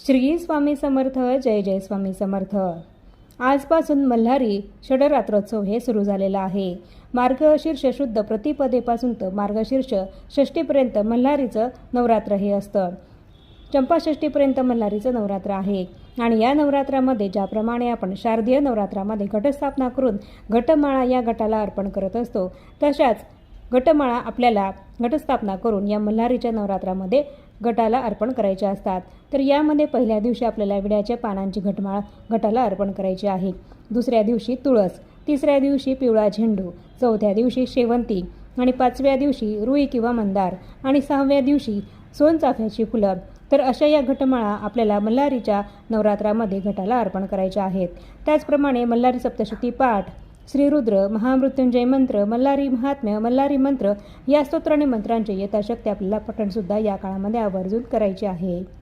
श्री स्वामी समर्थ. जय जय स्वामी समर्थ. आजपासून मल्हारी षडरात्रोत्सव हे सुरू झालेला आहे. मार्गशीर्ष शुद्ध प्रतिपदेपासून तर मार्गशीर्ष षष्टीपर्यंत मल्हारीचं नवरात्र हे असतं. चंपाषष्टीपर्यंत मल्हारीचं नवरात्र आहे. आणि या नवरात्रामध्ये ज्याप्रमाणे आपण शारदीय नवरात्रामध्ये घटस्थापना करून घटमाळा या घटाला अर्पण करत असतो, तशाच घटमाळा आपल्याला घटस्थापना करून या मल्हारीच्या नवरात्रामध्ये घटाला अर्पण करायचे असतात. तर यामध्ये पहिल्या दिवशी आपल्याला विड्याच्या पानांची घटमाळ घटाला अर्पण करायची आहे. दुसऱ्या दिवशी तुळस, तिसऱ्या दिवशी पिवळा झेंडू, चौथ्या दिवशी शेवंती आणि पाचव्या दिवशी रुई किंवा मंदार आणि सहाव्या दिवशी सोनचाफ्याची फुलं. तर अशा या घटमाळा आपल्याला मल्हारीच्या नवरात्रामध्ये घटाला अर्पण करायच्या आहेत. त्याचप्रमाणे मल्हारी सप्तशती पाठ, श्रीरुद्र, महामृत्युंजय मंत्र, मल्हारी महात्म्य, मल्हारी मंत्र या स्तोत्र आणि मंत्रांचे यथाशक्ती आपल्याला पठणसुद्धा या काळामध्ये आवर्जून करायचे आहे.